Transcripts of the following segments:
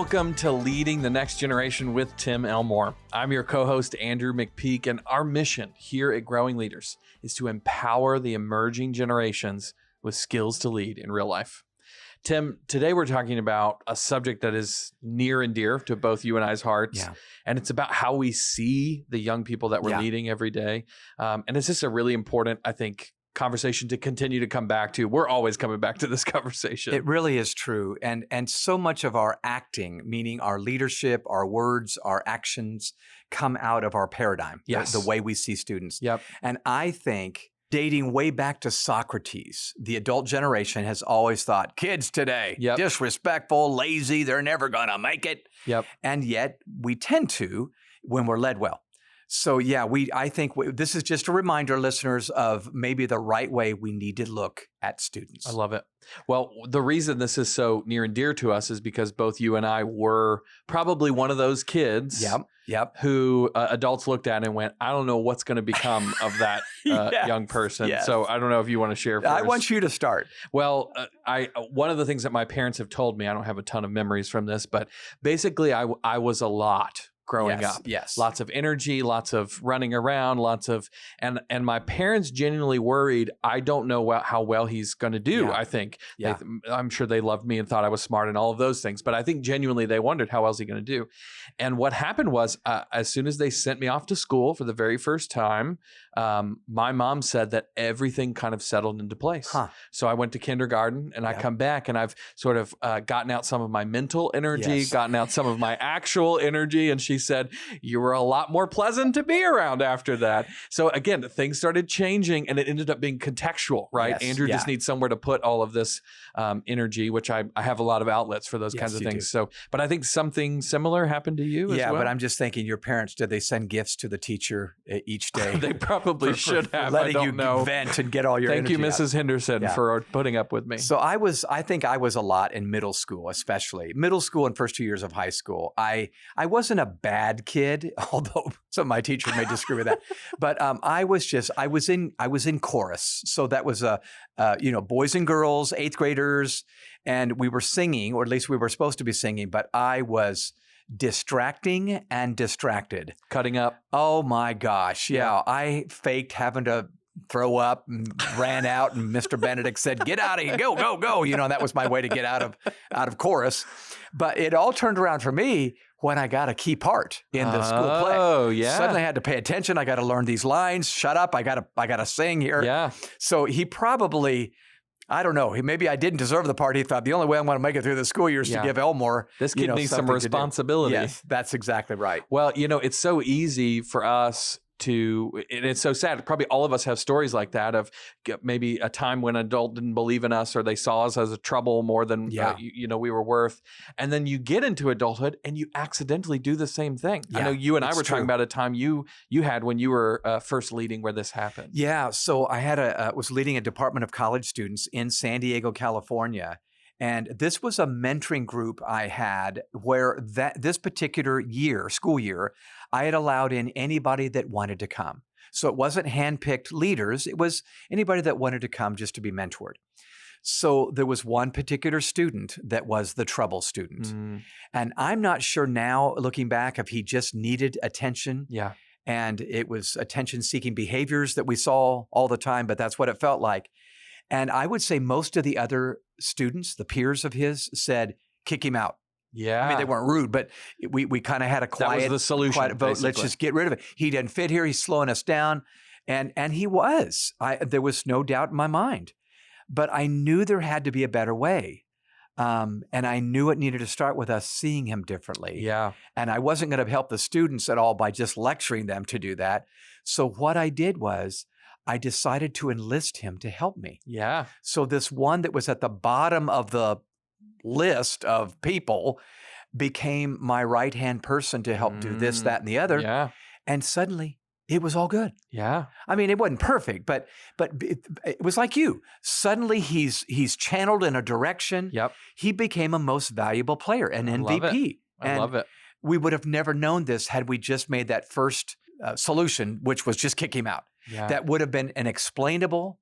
Welcome to Leading the Next Generation with Tim Elmore. I'm your co-host, Andrew McPeak, and our mission here at Growing Leaders is to empower the emerging generations with skills to lead in real life. Tim, today we're talking about a subject that is near and dear to both you and I's hearts, and it's about how we see the young people that we're leading every day. And it's just a really important, I think, conversation to continue to come back to. We're always coming back to this conversation. It really is true. And so much of our acting, meaning our leadership, our words, our actions, come out of our paradigm, the way we see students. And I think dating way back to Socrates, the adult generation has always thought, kids today, disrespectful, lazy, they're never going to make it. And yet we tend to when we're led well. So I think this is just a reminder, listeners, of maybe the right way we need to look at students. I love it. Well, the reason this is so near and dear to us is because both you and I were probably one of those kids who adults looked at and went, I don't know what's going to become of that young person. So I don't know if you want to share first. I want you to start. Well, one of the things that my parents have told me, I don't have a ton of memories from this, but basically I was a lot growing up. Lots of energy, lots of running around, and my parents genuinely worried, I don't know how well he's going to do, I think. I'm sure they loved me and thought I was smart and all of those things, but I think genuinely they wondered, how well is he going to do? And what happened was, as soon as they sent me off to school for the very first time, my mom said that everything kind of settled into place. So I went to kindergarten and I come back and I've sort of gotten out some of my mental energy, gotten out some of my actual energy, and she said, you were a lot more pleasant to be around after that. So again, things started changing and it ended up being contextual, right? Andrew just needs somewhere to put all of this energy, which I have a lot of outlets for those kinds of things. So, but I think something similar happened to you as well. But I'm just thinking, your parents, did they send gifts to the teacher each day? They probably should have. Letting I don't know. Vent and get all your energy Thank you, Mrs. out. Henderson, for putting up with me. So I think I was a lot in middle school, especially middle school and first 2 years of high school. I wasn't a bad kid, although some of my teachers may disagree with that. But I was in chorus. So that was boys and girls, 8th graders, and we were singing, or at least we were supposed to be singing, but I was distracting and distracted. Cutting up. Oh my gosh. I faked having to throw up and ran out, and Mr. Benedict said, get out of here, go, go, go. That was my way to get out of chorus. But it all turned around for me when I got a key part in the school play. Suddenly I had to pay attention. I got to learn these lines. Shut up. I got to sing here. So he probably, I don't know, maybe I didn't deserve the part. He thought the only way I'm going to make it through the school year is to give Elmore this kid needs some responsibility. Yes, that's exactly right. Well, it's so easy for us and it's so sad. Probably all of us have stories like that of maybe a time when an adult didn't believe in us, or they saw us as a trouble more than we were worth. And then you get into adulthood and you accidentally do the same thing. I know you and I were talking about a time you had when you were first leading where this happened. So I was leading a department of college students in San Diego, California. And this was a mentoring group I had where this particular school year, I had allowed in anybody that wanted to come. So it wasn't handpicked leaders. It was anybody that wanted to come just to be mentored. So there was one particular student that was the trouble student. And I'm not sure now, looking back, if he just needed attention. And it was attention-seeking behaviors that we saw all the time, but that's what it felt like. And I would say most of the other students, the peers of his, said, kick him out. I mean, they weren't rude, but we kind of had a quiet, that was the solution, quiet vote. Basically. Let's just get rid of it. He doesn't fit here. He's slowing us down. And he was. There was no doubt in my mind. But I knew there had to be a better way. And I knew it needed to start with us seeing him differently. And I wasn't going to help the students at all by just lecturing them to do that. So what I did was, I decided to enlist him to help me. So this one that was at the bottom of the list of people became my right-hand person to help do this, that, and the other. And suddenly it was all good. I mean, it wasn't perfect, but it was like you. Suddenly he's channeled in a direction. He became a most valuable player, an MVP. I love it. We would have never known this had we just made that first solution, which was just kick him out. That would have been an explainable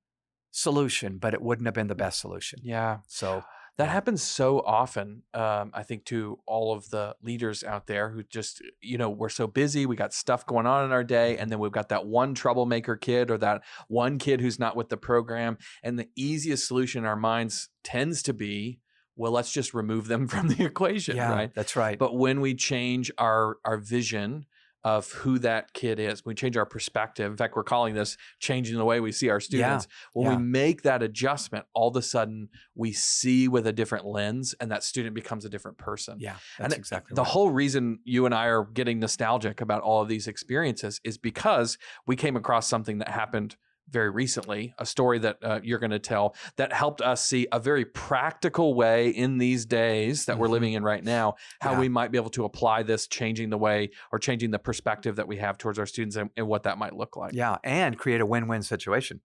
solution, but it wouldn't have been the best solution. So That happens so often, I think, to all of the leaders out there who just, we're so busy. We got stuff going on in our day. And then we've got that one troublemaker kid or that one kid who's not with the program. And the easiest solution in our minds tends to be, well, let's just remove them from the equation, right? That's right. But when we change our vision of who that kid is, we change our perspective. In fact, we're calling this changing the way we see our students. When we make that adjustment, all of a sudden we see with a different lens, and that student becomes a different person. Yeah, that's exactly the right. whole reason you and I are getting nostalgic about all of these experiences is because we came across something that happened very recently, a story that you're going to tell that helped us see a very practical way in these days that we're living in right now, how we might be able to apply this, changing the way or changing the perspective that we have towards our students and what that might look like. Yeah, and create a win-win situation.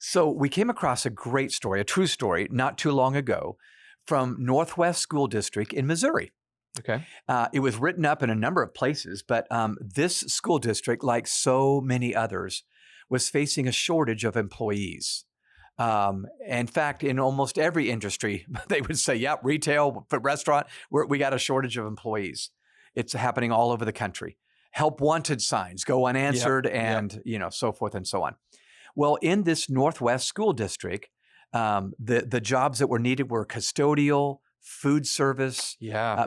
So we came across a great story, a true story, not too long ago from Northwest School District in Missouri. Okay. It was written up in a number of places, but this school district, like so many others, was facing a shortage of employees. In fact, in almost every industry, they would say, yeah, retail, restaurant, we got a shortage of employees. It's happening all over the country. Help wanted signs go unanswered and so forth and so on. Well, in this Northwest school district, the jobs that were needed were custodial, food service,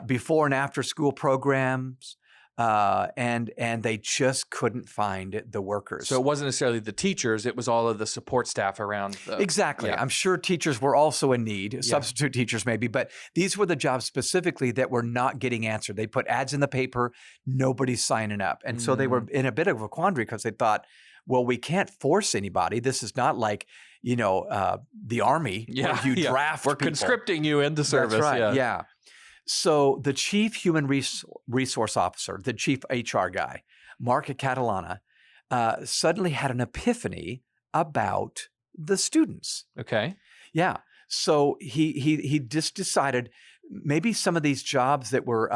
before and after school programs, and they just couldn't find the workers. So it wasn't necessarily the teachers, it was all of the support staff around. Exactly. I'm sure teachers were also in need, substitute teachers maybe, but these were the jobs specifically that were not getting answered. They put ads in the paper, nobody's signing up. And so they were in a bit of a quandary because they thought, well, we can't force anybody. This is not like, the Army where you draft We're people. conscripting you into service. That's right. Yeah. So the chief human resource officer, the chief HR guy, Mark Catalana, suddenly had an epiphany about the students. Okay. Yeah. So he just decided maybe some of these jobs that were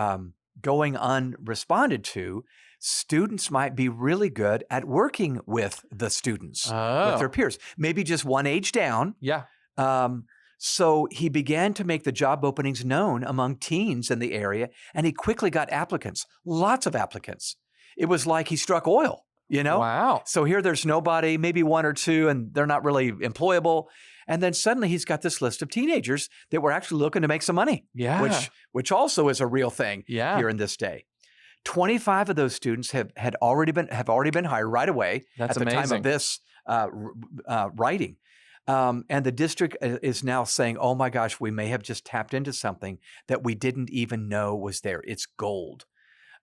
going unresponded to, students might be really good at working with the students, with their peers, maybe just one age down. Yeah. So he began to make the job openings known among teens in the area, and he quickly got applicants, lots of applicants. It was like he struck oil, Wow. So here there's nobody, maybe one or two, and they're not really employable. And then suddenly he's got this list of teenagers that were actually looking to make some money, which also is a real thing here in this day. 25 of those students have already been hired right away. That's at the amazing. time of this writing. And the district is now saying, oh my gosh, we may have just tapped into something that we didn't even know was there. It's gold.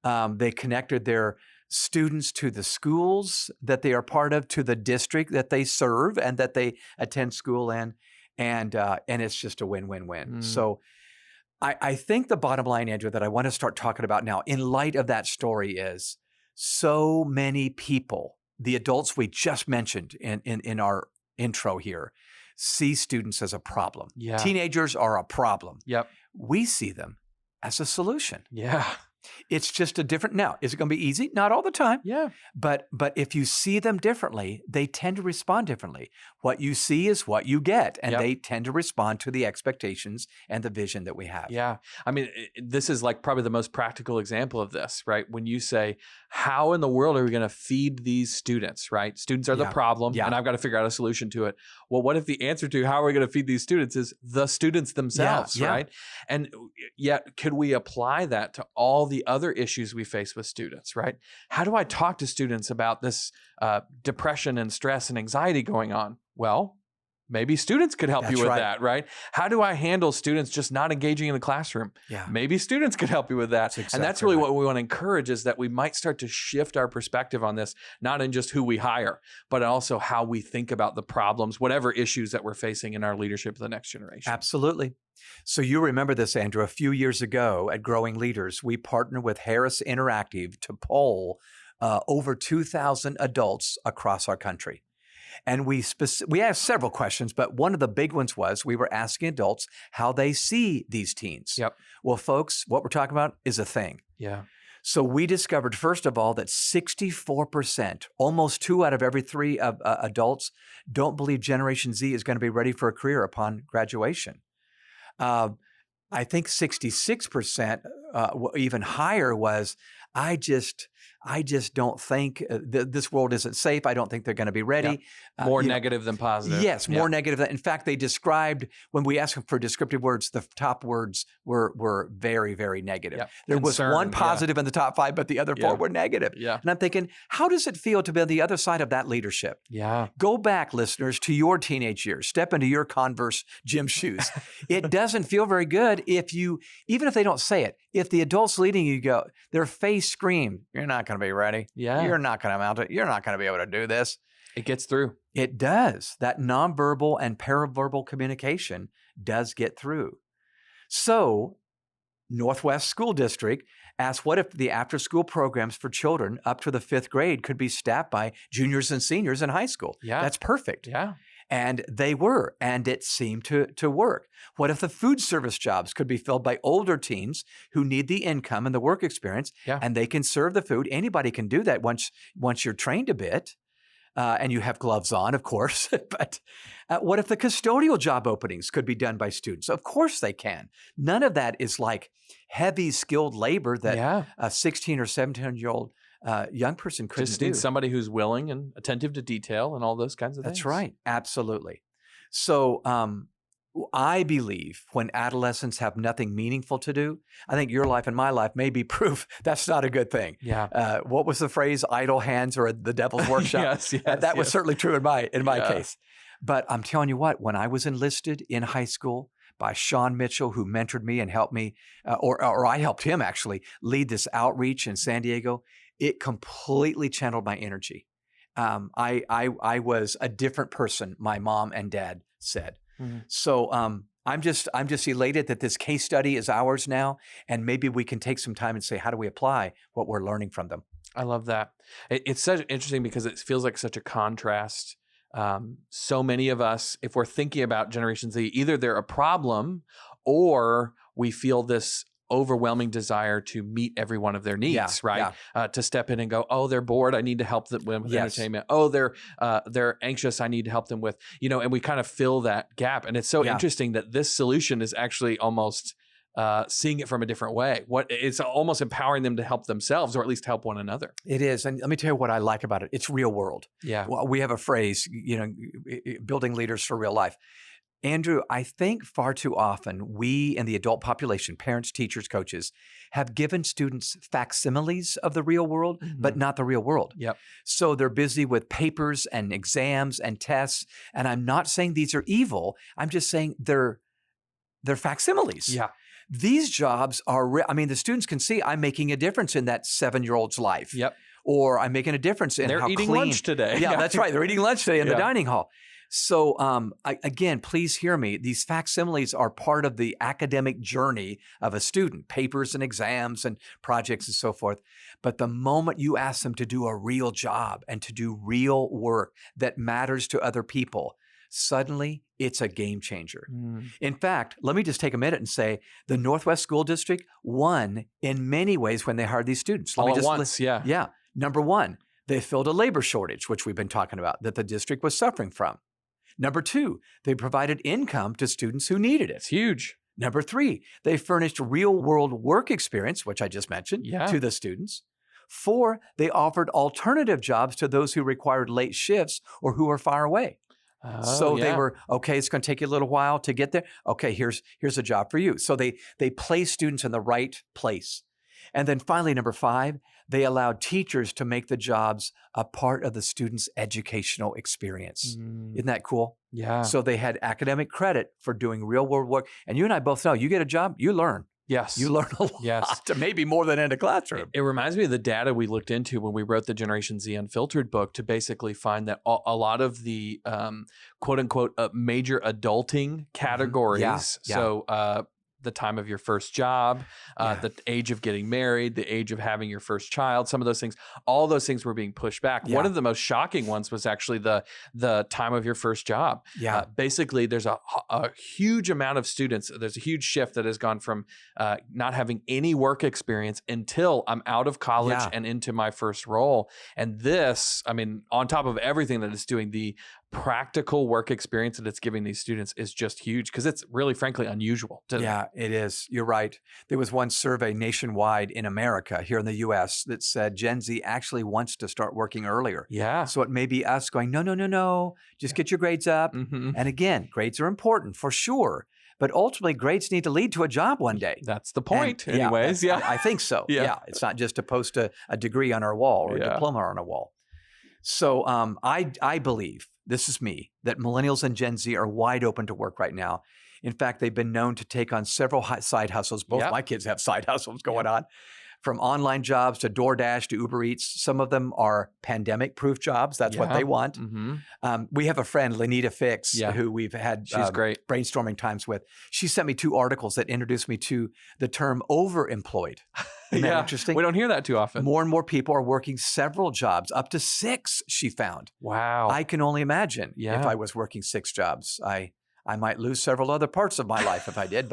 They connected their students to the schools that they are part of, to the district that they serve and that they attend school in. And it's just a win-win-win. So I think the bottom line, Andrew, that I want to start talking about now in light of that story is so many people, the adults we just mentioned in our intro here, see students as a problem. Yeah. Teenagers are a problem. Yep. We see them as a solution. Yeah. It's just a different, now, is it going to be easy? Not all the time. Yeah. But if you see them differently, they tend to respond differently. What you see is what you get, and they tend to respond to the expectations and the vision that we have. Yeah. I mean, this is like probably the most practical example of this, right? When you say, how in the world are we going to feed these students, right? Students are the problem, and I've got to figure out a solution to it. Well, what if the answer to how are we going to feed these students is the students themselves, right? And yet, could we apply that to all the other issues we face with students, right? How do I talk to students about this depression and stress and anxiety going on? Well, maybe students could help you with that, right? How do I handle students just not engaging in the classroom? Yeah. Maybe students could help you with that. And that's really what we want to encourage, is that we might start to shift our perspective on this, not in just who we hire, but also how we think about the problems, whatever issues that we're facing in our leadership of the next generation. Absolutely. So you remember this, Andrew, a few years ago at Growing Leaders, we partnered with Harris Interactive to poll over 2,000 adults across our country. And we asked several questions, but one of the big ones was we were asking adults how they see these teens. Yep. Well, folks, what we're talking about is a thing. Yeah. So we discovered, first of all, that 64%, almost 2 out of every 3 of adults, don't believe Generation Z is going to be ready for a career upon graduation. I think 66%, even higher, was I just don't think this world isn't safe. I don't think they're going to be ready. Yep. More negative than positive. Yes, more negative. In fact, they described, when we asked them for descriptive words, the top words were very, very negative. Yep. There Concern, was one positive in the top 5, but the other 4 were negative. Yeah. And I'm thinking, how does it feel to be on the other side of that leadership? Yeah. Go back, listeners, to your teenage years. Step into your Converse gym shoes. It doesn't feel very good even if they don't say it, if the adults leading you go, their face scream, "You're not going to be ready. Yeah. You're not going to mount it. You're not going to be able to do this." It gets through. It does. That nonverbal and paraverbal communication does get through. So, Northwest School District asked, what if the after-school programs for children up to the 5th grade could be staffed by juniors and seniors in high school? Yeah. That's perfect. Yeah. And they were, and it seemed to work. What if the food service jobs could be filled by older teens who need the income and the work experience, and they can serve the food? Anybody can do that once you're trained a bit, and you have gloves on, of course. But what if the custodial job openings could be done by students? Of course they can. None of that is like heavy skilled labor that a 16 or 17-year-old young person couldn't just do. need somebody who's willing and attentive to detail and all those kinds of things. That's right. Absolutely. So I believe when adolescents have nothing meaningful to do, I think your life and my life may be proof that's not a good thing. Yeah. What was the phrase? Idle hands are the devil's workshop. Yes. That was certainly true in my case. But I'm telling you what, when I was enlisted in high school by Sean Mitchell, who mentored me and helped me, or I helped him actually lead this outreach in San Diego, it completely channeled my energy. I was a different person, my mom and dad said. Mm-hmm. So I'm just elated that this case study is ours now, and maybe we can take some time and say, how do we apply what we're learning from them? I love that. It's so interesting because it feels like such a contrast. So many of us, if we're thinking about Generation Z, either they're a problem or we feel this overwhelming desire to meet every one of their needs, right? Yeah. To step in and go, oh, they're bored, I need to help them with entertainment. Oh, they're anxious, I need to help them with, and we kind of fill that gap. And it's so interesting that this solution is actually almost seeing it from a different way. It's almost empowering them to help themselves, or at least help one another. It is. And let me tell you what I like about it. It's real world. Yeah. Well, we have a phrase, building leaders for real life. Andrew, I think far too often we in the adult population, parents, teachers, coaches, have given students facsimiles of the real world, but not the real world. Yep. So they're busy with papers and exams and tests. And I'm not saying these are evil. I'm just saying they're facsimiles. Yeah. These jobs are, the students can see I'm making a difference in that 7-year-old's life. Yep. Or I'm making a difference in they're how eating clean. lunch today. Yeah, that's right. They're eating lunch today in the dining hall. So again, please hear me. These facsimiles are part of the academic journey of a student, papers and exams and projects and so forth. But the moment you ask them to do a real job and to do real work that matters to other people, suddenly it's a game changer. In fact, let me just take a minute and say the Northwest School District won in many ways when they hired these students. All at once, Yeah. Number one, they filled a labor shortage, which we've been talking about, that the district was suffering from. Number two, they provided income to students who needed it. It's huge. Number three, they furnished real-world work experience, which I just mentioned, to the students. 4, they offered alternative jobs to those who required late shifts or who are far away. They were, okay, it's going to take you a little while to get there. Okay, here's a job for you. So they placed students in the right place. And then finally, number 5, they allowed teachers to make the jobs a part of the students' educational experience. Isn't that cool? Yeah. So they had academic credit for doing real world work. And you and I both know, you get a job, you learn. Yes. You learn a lot, maybe more than in a classroom. It reminds me of the data we looked into when we wrote the Generation Z Unfiltered book to basically find that a lot of the quote unquote major adulting categories. So the time of your first job, the age of getting married, the age of having your first child, some of those things, all those things were being pushed back. One of the most shocking ones was actually the time of your first job. Basically, there's a huge amount of students, there's a huge shift that has gone from not having any work experience until I'm out of college and into my first role. And this, on top of everything that it's doing, the practical work experience that it's giving these students is just huge because it's really, frankly, unusual. Yeah, it is. You're right. There was one survey nationwide in America, here in the U.S., that said Gen Z actually wants to start working earlier. Yeah. So it may be us going, no, just get your grades up. Mm-hmm. And again, grades are important for sure. But ultimately, grades need to lead to a job one day. That's the point, and, anyways. Yeah, I think so. Yeah. It's not just to post a degree on our wall or a diploma on a wall. So I believe, this is me, that millennials and Gen Z are wide open to work right now. In fact, they've been known to take on several side hustles. Both my kids have side hustles going on. From online jobs to DoorDash to Uber Eats. Some of them are pandemic-proof jobs. That's what they want. Mm-hmm. We have a friend, Lenita Fix, who we've had She's great. brainstorming times with. She sent me 2 articles that introduced me to the term overemployed. Isn't that interesting? We don't hear that too often. More and more people are working several jobs, up to 6, she found. Wow. I can only imagine if I was working 6 jobs. I might lose several other parts of my life if I did,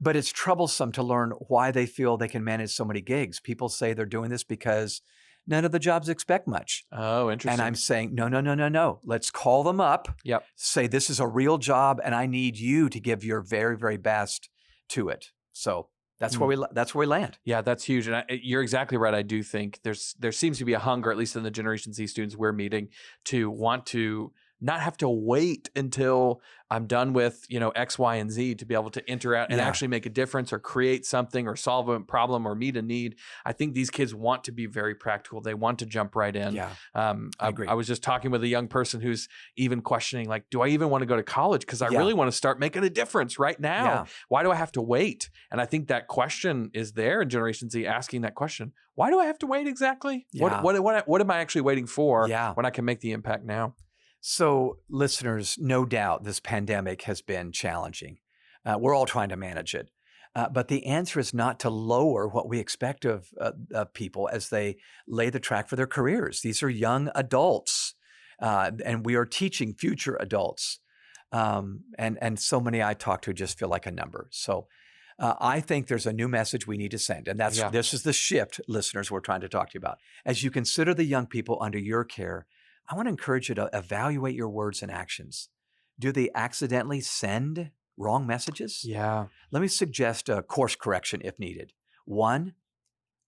but it's troublesome to learn why they feel they can manage so many gigs. People say they're doing this because none of the jobs expect much. Oh, interesting. And I'm saying, no. Let's call them up. Yep. Say, this is a real job and I need you to give your very, very best to it. So that's where we land. Yeah, that's huge. And you're exactly right. I do think there seems to be a hunger, at least in the Generation Z students we're meeting, to want to not have to wait until I'm done with, X, Y, and Z to be able to interact and actually make a difference or create something or solve a problem or meet a need. I think these kids want to be very practical. They want to jump right in. Yeah, I agree. I was just talking with a young person who's even questioning, like, do I even want to go to college? Because I really want to start making a difference right now. Yeah. Why do I have to wait? And I think that question is there in Generation Z, asking that question. Why do I have to wait exactly? Yeah. What am I actually waiting for when I can make the impact now? So listeners, no doubt this pandemic has been challenging. We're all trying to manage it. But the answer is not to lower what we expect of people as they lay the track for their careers. These are young adults, and we are teaching future adults. And so many I talk to just feel like a number. So I think there's a new message we need to send. And this is the shift, listeners, we're trying to talk to you about. As you consider the young people under your care, I want to encourage you to evaluate your words and actions. Do they accidentally send wrong messages? Yeah. Let me suggest a course correction if needed. 1,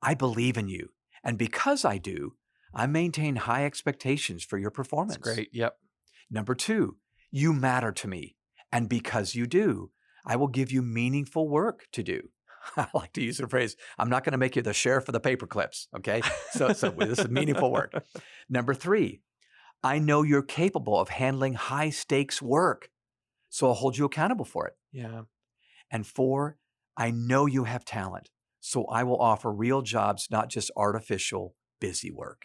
I believe in you. And because I do, I maintain high expectations for your performance. That's great. Yep. Number 2, you matter to me. And because you do, I will give you meaningful work to do. I like to use the phrase, I'm not going to make you the sheriff of the paper clips. Okay. So this is meaningful work. Number 3, I know you're capable of handling high stakes work, so I'll hold you accountable for it. Yeah. And 4, I know you have talent, so I will offer real jobs, not just artificial busy work.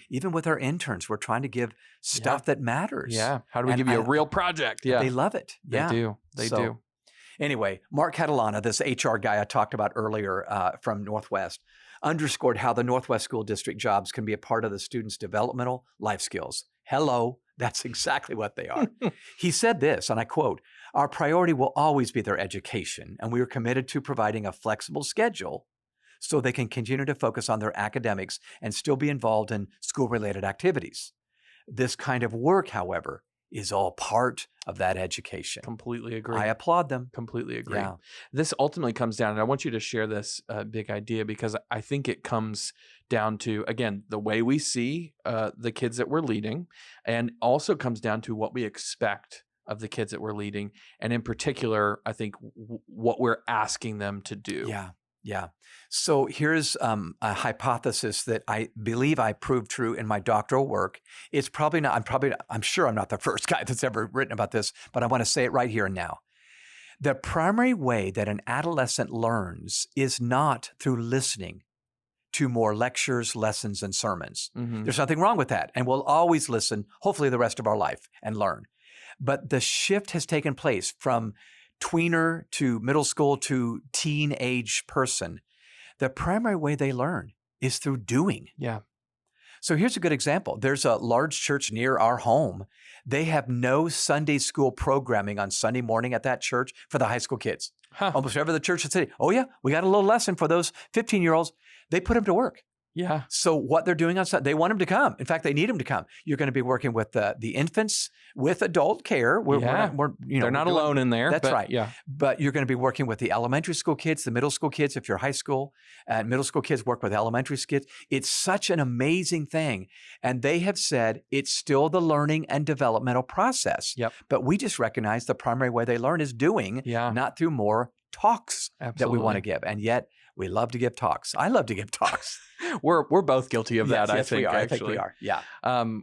Even with our interns, we're trying to give stuff that matters. Yeah. How do we give you a real project? Yeah. They love it. They do. They do. Anyway, Mark Catalana, this HR guy I talked about earlier from Northwest, underscored how the Northwest School District jobs can be a part of the students' developmental life skills. Hello, that's exactly what they are. He said this, and I quote, "Our priority will always be their education, and we are committed to providing a flexible schedule so they can continue to focus on their academics and still be involved in school-related activities. This kind of work, however, is all part of that education." Completely agree. I applaud them. Completely agree. Yeah. This ultimately comes down, and I want you to share this big idea because I think it comes down to, again, the way we see the kids that we're leading, and also comes down to what we expect of the kids that we're leading. And in particular, I think what we're asking them to do. Yeah. So here's a hypothesis that I believe I proved true in my doctoral work. It's probably not, I'm sure I'm not the first guy that's ever written about this, but I want to say it right here and now. The primary way that an adolescent learns is not through listening to more lectures, lessons, and sermons. There's nothing wrong with that. And we'll always listen, hopefully the rest of our life, and learn. But the shift has taken place from tweener to middle school to teenage person. The primary way they learn is through doing. Yeah. So here's a good example. There's a large church near our home. They have no Sunday school programming on Sunday morning at that church for the high school kids. Almost every other church would say, oh yeah, we got a little lesson for those 15-year-olds. They put them to work. Yeah. So what they're doing on Sunday, they want them to come. In fact, they need them to come. You're going to be working with the infants with adult care. They're not alone in there. That's right. Yeah. But you're going to be working with the elementary school kids, the middle school kids, if you're high school, and middle school kids work with elementary kids. It's such an amazing thing. And they have said it's still the learning and developmental process. Yep. But we just recognize the primary way they learn is doing, not through more talks that we want to give. And yet we love to give talks. I love to give talks. We're both guilty of that. Yes, I think I think we are. Yeah.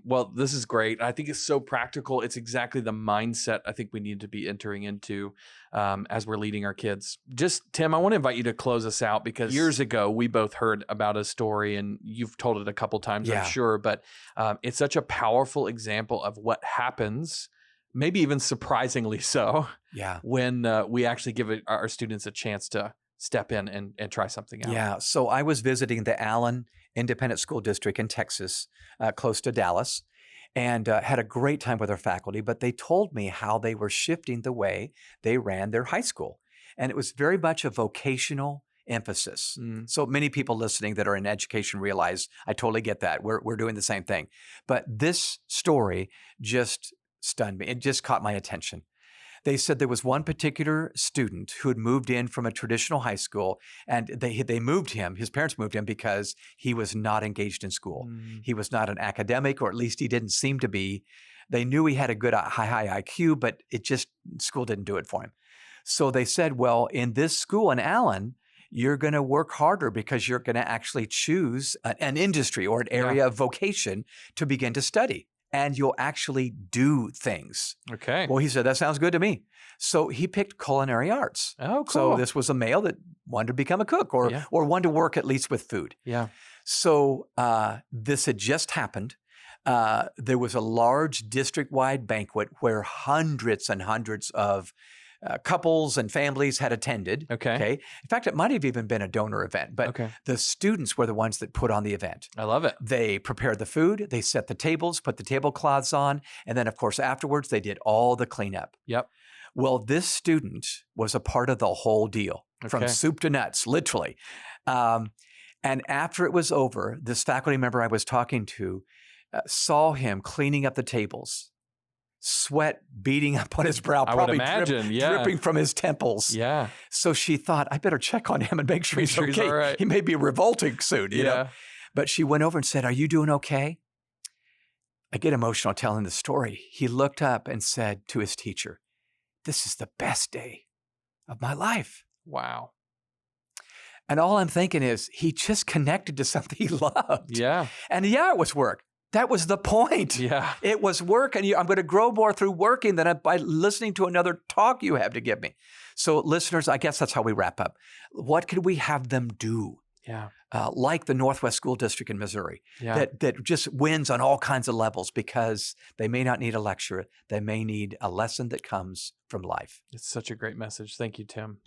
Well, this is great. I think it's so practical. It's exactly the mindset I think we need to be entering into as we're leading our kids. Just Tim, I want to invite you to close us out because years ago we both heard about a story, and you've told it a couple times, I'm sure. But it's such a powerful example of what happens, maybe even surprisingly so, when we actually give our students a chance to step in and try something out. Yeah. So I was visiting the Allen Independent School District in Texas, close to Dallas, and had a great time with our faculty. But they told me how they were shifting the way they ran their high school. And it was very much a vocational emphasis. So many people listening that are in education realize I totally get that. We're doing the same thing. But this story just stunned me. It just caught my attention. They said there was one particular student who had moved in from a traditional high school, and they moved him. His parents moved him because he was not engaged in school. He was not an academic, or at least he didn't seem to be. They knew he had a good high IQ, but school didn't do it for him. So they said, well, in this school in Allen, you're going to work harder because you're going to actually choose an industry or an area of vocation to begin to study. And you'll actually do things. Okay. Well, he said, that sounds good to me. So he picked culinary arts. Oh, cool. So this was a male that wanted to become a cook or wanted to work at least with food. Yeah. So this had just happened. There was a large district-wide banquet where hundreds and hundreds of couples and families had attended. Okay. In fact, it might have even been a donor event, but the students were the ones that put on the event. I love it. They prepared the food, they set the tables, put the tablecloths on, and then, of course, afterwards, they did all the cleanup. Yep. Well, this student was a part of the whole deal, from soup to nuts, literally. And after it was over, this faculty member I was talking to saw him cleaning up the tables. Sweat beating up on his brow, probably dripping from his temples. Yeah. So she thought, I better check on him and make sure he's okay. All right. He may be revolting soon, you know. But she went over and said, are you doing okay? I get emotional telling the story. He looked up and said to his teacher, this is the best day of my life. Wow. And all I'm thinking is he just connected to something he loved. Yeah. And it was work. That was the point. Yeah. It was work, and I'm going to grow more through working than by listening to another talk you have to give me. So listeners, I guess that's how we wrap up. What could we have them do? Yeah. Like the Northwest School District in Missouri, that just wins on all kinds of levels because they may not need a lecture. They may need a lesson that comes from life. It's such a great message. Thank you, Tim.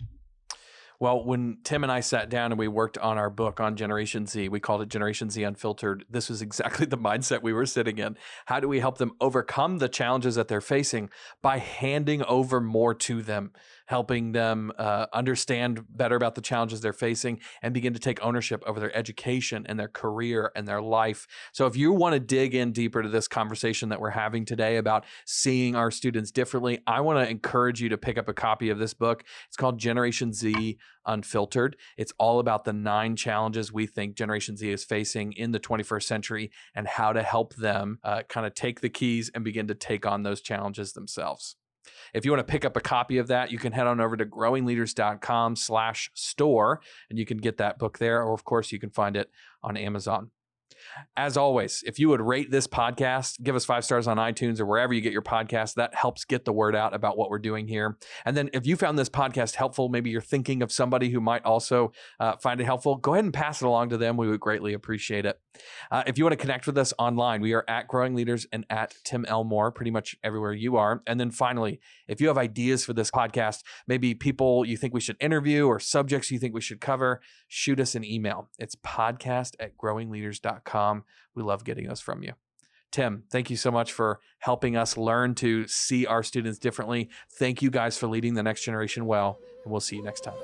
Well, when Tim and I sat down and we worked on our book on Generation Z, we called it Generation Z Unfiltered. This was exactly the mindset we were sitting in. How do we help them overcome the challenges that they're facing by handing over more to them, helping them understand better about the challenges they're facing and begin to take ownership over their education and their career and their life. So if you want to dig in deeper to this conversation that we're having today about seeing our students differently, I want to encourage you to pick up a copy of this book. It's called Generation Z Unfiltered. It's all about the 9 challenges we think Generation Z is facing in the 21st century and how to help them kind of take the keys and begin to take on those challenges themselves. If you want to pick up a copy of that, you can head on over to growingleaders.com/store and you can get that book there. Or of course, you can find it on Amazon. As always, if you would rate this podcast, give us 5 stars on iTunes or wherever you get your podcasts. That helps get the word out about what we're doing here. And then if you found this podcast helpful, maybe you're thinking of somebody who might also find it helpful, go ahead and pass it along to them. We would greatly appreciate it. If you want to connect with us online, we are at Growing Leaders and at Tim Elmore, pretty much everywhere you are. And then finally, if you have ideas for this podcast, maybe people you think we should interview or subjects you think we should cover, shoot us an email. It's podcast@growingleaders.com. We love getting those from you. Tim, thank you so much for helping us learn to see our students differently. Thank you guys for leading the next generation well, and we'll see you next time.